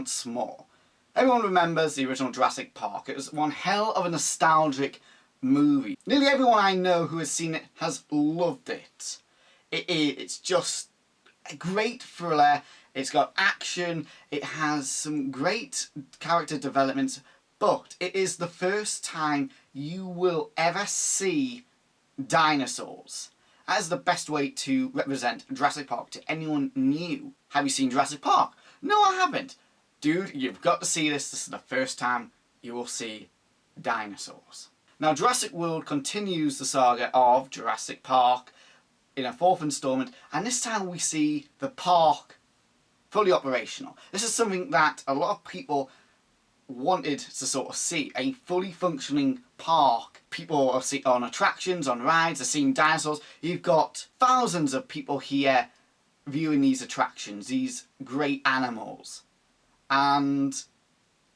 once more. Everyone remembers the original Jurassic Park. It was one hell of a nostalgic movie. Nearly everyone I know who has seen it has loved it. It's just a great thriller. It's got action. It has some great character developments. But it is the first time you will ever see dinosaurs. That is the best way to represent Jurassic Park to anyone new. Have you seen Jurassic Park? No, I haven't. Dude, you've got to see this. This is the first time you will see dinosaurs. Now, Jurassic World continues the saga of Jurassic Park in a fourth installment, and this time we see the park fully operational. This is something that a lot of people wanted to sort of see, a fully functioning park. People are on attractions, on rides, are seeing dinosaurs. You've got thousands of people here viewing these attractions, these great animals. And,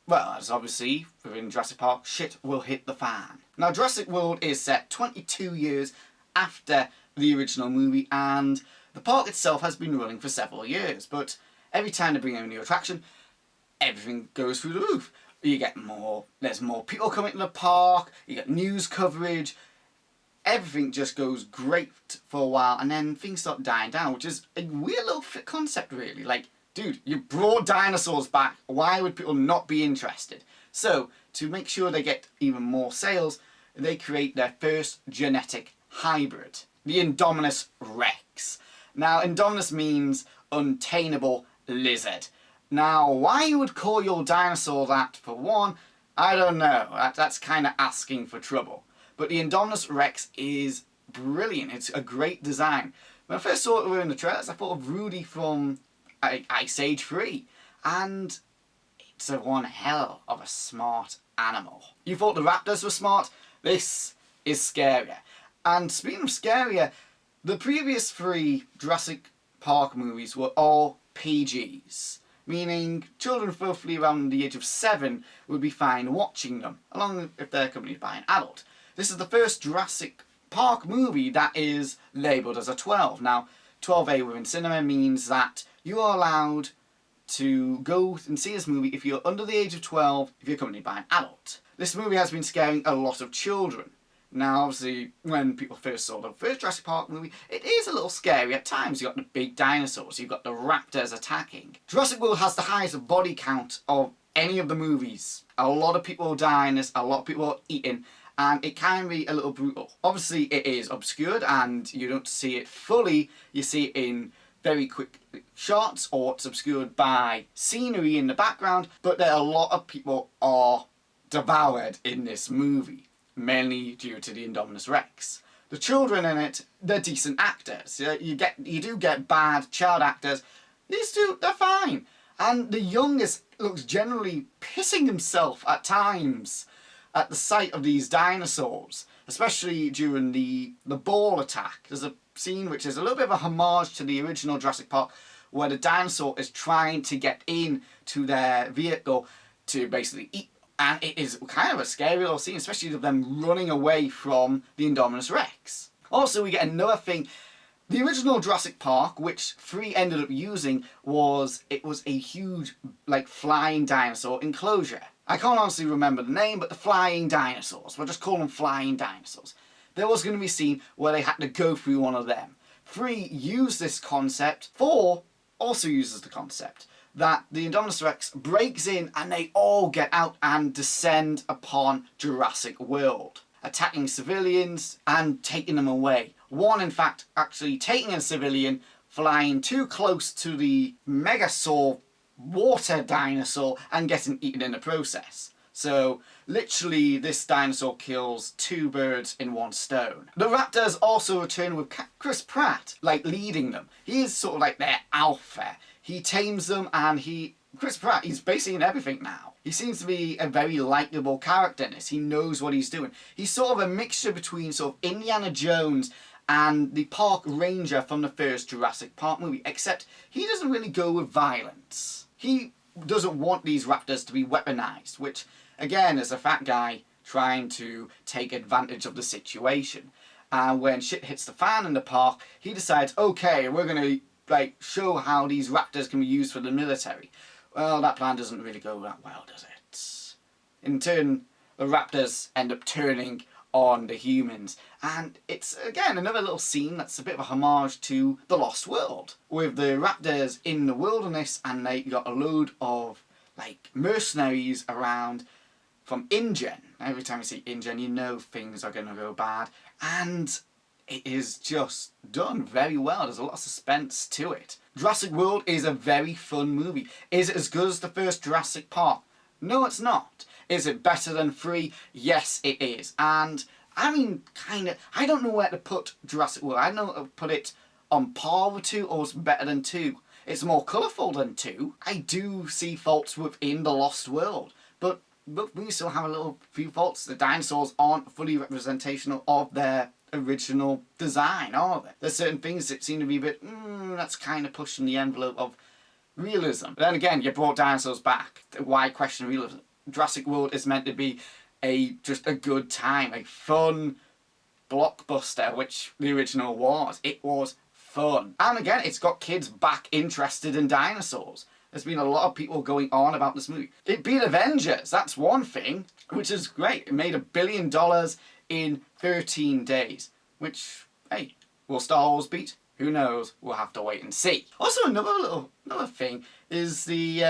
well, as obviously within Jurassic Park, shit will hit the fan. Now, Jurassic World is set 22 years after the original movie, and the park itself has been running for several years, but every time they bring in a new attraction, everything goes through the roof. You get there's more people coming to the park, you get news coverage, everything just goes great for a while, and then things start dying down, which is a weird little concept really. Like, dude, you brought dinosaurs back, why would people not be interested? So, to make sure they get even more sales, they create their first genetic hybrid, the Indominus Rex. Now, Indominus means untamable lizard. Now, why you would call your dinosaur that, for one, I don't know. That's kind of asking for trouble. But the Indominus Rex is brilliant. It's a great design. When I first saw it in the trailers, I thought of Rudy from Ice Age 3. And it's one hell of a smart animal. You thought the raptors were smart? This is scarier. And speaking of scarier, the previous 3 Jurassic Park movies were all PGs. Meaning children roughly around the age of 7 would be fine watching them, along if they're accompanied by an adult. This is the first Jurassic Park movie that is labelled as a 12. Now, 12A within cinema means that you are allowed to go and see this movie if you're under the age of 12, if you're accompanied by an adult. This movie has been scaring a lot of children. Now, obviously, when people first saw the first Jurassic Park movie, it is a little scary at times. You've got the big dinosaurs, you've got the raptors attacking. Jurassic World has the highest body count of any of the movies. A lot of people die in this, a lot of people are eaten, and it can be a little brutal. Obviously, it is obscured, and you don't see it fully. You see it in very quick shots, or it's obscured by scenery in the background, but there are a lot of people are devoured in this movie, mainly due to the Indominus Rex. The children in it, they're decent actors. You do get bad child actors. These two, they're fine. And the youngest looks generally pissing himself at times at the sight of these dinosaurs, especially during the ball attack. There's a scene which is a little bit of a homage to the original Jurassic Park, where the dinosaur is trying to get in to their vehicle to basically eat. And it is kind of a scary little scene, especially of them running away from the Indominus Rex. Also, we get another thing. The original Jurassic Park, which 3 ended up using, was a huge, like, flying dinosaur enclosure. I can't honestly remember the name, but the flying dinosaurs. We'll just call them flying dinosaurs. There was going to be a scene where they had to go through one of them. 3 used this concept. 4 also uses the concept that the Indominus Rex breaks in and they all get out and descend upon Jurassic World, attacking civilians and taking them away. One, in fact, actually taking a civilian, flying too close to the Megasaur water dinosaur and getting eaten in the process. So, literally, this dinosaur kills 2 birds in 1 stone. The raptors also return with Chris Pratt, like, leading them. He is sort of like their alpha. He tames them, and Chris Pratt, he's basically in everything now. He seems to be a very likeable character in this. He knows what he's doing. He's sort of a mixture between sort of Indiana Jones and the park ranger from the first Jurassic Park movie, except he doesn't really go with violence. He doesn't want these raptors to be weaponized, which, again, is a fat guy trying to take advantage of the situation. And when shit hits the fan in the park, he decides, okay, we're going to show how these raptors can be used for the military. Well, that plan doesn't really go that well, does it? In turn, the raptors end up turning on the humans. And it's, again, another little scene that's a bit of a homage to The Lost World, with the raptors in the wilderness, and they got a load of, like, mercenaries around from InGen. Every time you see InGen, you know things are going to go bad. And it is just done very well. There's a lot of suspense to it. Jurassic World is a very fun movie. Is it as good as the first Jurassic Park? No, it's not. Is it better than 3? Yes, it is. And, I mean, kind of, I don't know where to put Jurassic World. I don't know where to put it on par with 2 or it's better than 2. It's more colourful than 2. I do see faults within The Lost World. But we still have a little few faults. The dinosaurs aren't fully representational of their original design, are they? There's certain things that seem to be a bit, that's kind of pushing the envelope of realism. But then again, you brought dinosaurs back. Why question realism? Jurassic World is meant to be just a good time, a fun blockbuster, which the original was. It was fun. And again, it's got kids back interested in dinosaurs. There's been a lot of people going on about this movie. It beat Avengers, that's one thing, which is great. It made $1 billion in 13 days, which, hey, will Star Wars beat? Who knows? We'll have to wait and see. Also, another thing is the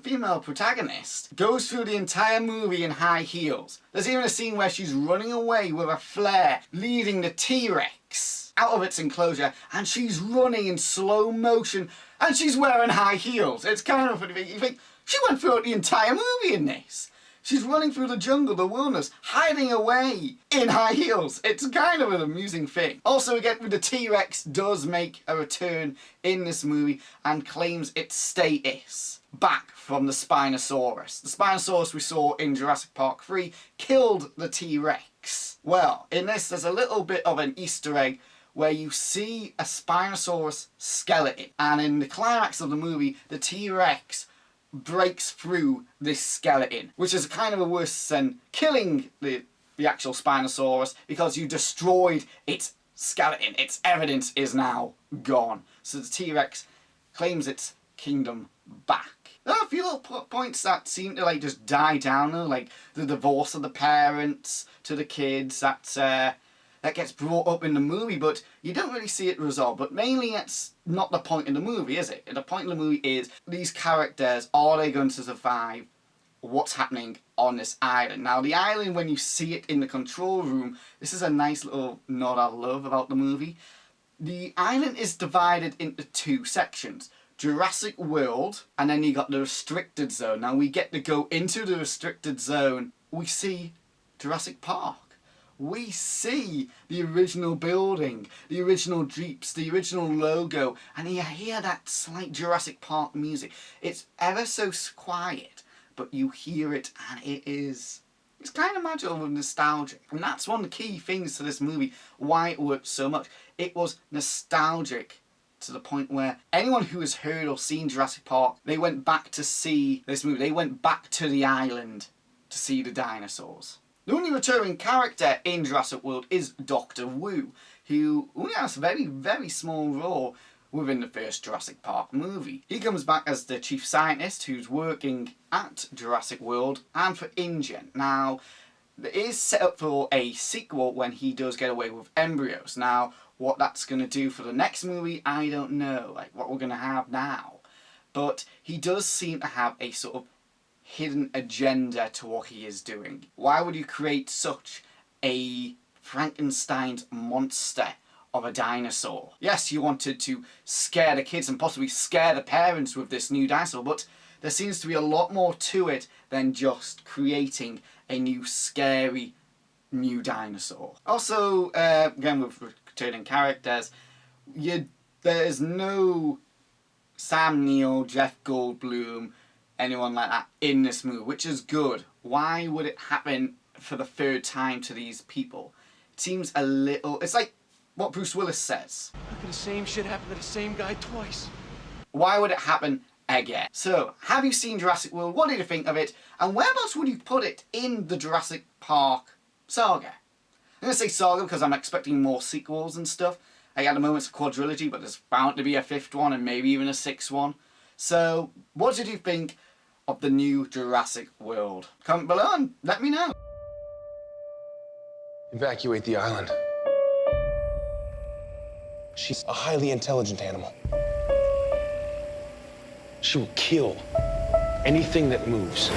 female protagonist goes through the entire movie in high heels. There's even a scene where she's running away with a flare, leading the T-Rex out of its enclosure, and she's running in slow motion, and she's wearing high heels. It's kind of funny. You think, she went through the entire movie in this. She's running through the jungle, the wilderness, hiding away in high heels. It's kind of an amusing thing. Also, again, the T-Rex does make a return in this movie and claims its status back from the Spinosaurus. The Spinosaurus we saw in Jurassic Park 3 killed the T-Rex. Well, in this, there's a little bit of an Easter egg where you see a Spinosaurus skeleton. And in the climax of the movie, the T-Rex breaks through this skeleton, which is kind of a worse than killing the actual Spinosaurus, because you destroyed its skeleton. Its evidence is now gone. So the T-Rex claims its kingdom back. There are a few little points that seem to like just die down though, like the divorce of the parents to the kids, that gets brought up in the movie, but you don't really see it resolved. But mainly it's not the point in the movie, is it? The point in the movie is these characters, are they going to survive what's happening on this island? Now, the island, when you see it in the control room, this is a nice little nod I love about the movie. The island is divided into 2 sections. Jurassic World, and then you got the restricted zone. Now, we get to go into the restricted zone. We see Jurassic Park. We see the original building, the original Jeeps, the original logo, and you hear that slight Jurassic Park music. It's ever so quiet, but you hear it, and it's kind of magical and nostalgic. And that's one of the key things to this movie, why it worked so much. It was nostalgic to the point where anyone who has heard or seen Jurassic Park, they went back to see this movie. They went back to the island to see the dinosaurs. The only returning character in Jurassic World is Dr. Wu, who only has a very, very small role within the first Jurassic Park movie. He comes back as the chief scientist who's working at Jurassic World and for InGen. Now, it is set up for a sequel when he does get away with embryos. Now, what that's going to do for the next movie, I don't know, like what we're going to have now. But he does seem to have a sort of hidden agenda to what he is doing. Why would you create such a Frankenstein's monster of a dinosaur? Yes, you wanted to scare the kids and possibly scare the parents with this new dinosaur, but there seems to be a lot more to it than just creating a new scary new dinosaur. Also, again with returning characters, there's no Sam Neill, Jeff Goldblum, anyone like that in this movie, which is good. Why would it happen for the 3rd time to these people? It seems a little... It's like what Bruce Willis says. How could the same shit happen to the same guy twice? Why would it happen again? So, have you seen Jurassic World? What did you think of it? And whereabouts would you put it in the Jurassic Park saga? I'm going to say saga because I'm expecting more sequels and stuff. Like, at the moment it's a quadrilogy, but there's bound to be a 5th one and maybe even a 6th one. So, what did you think of the new Jurassic World? Comment below and let me know. Evacuate the island. She's a highly intelligent animal. She will kill anything that moves.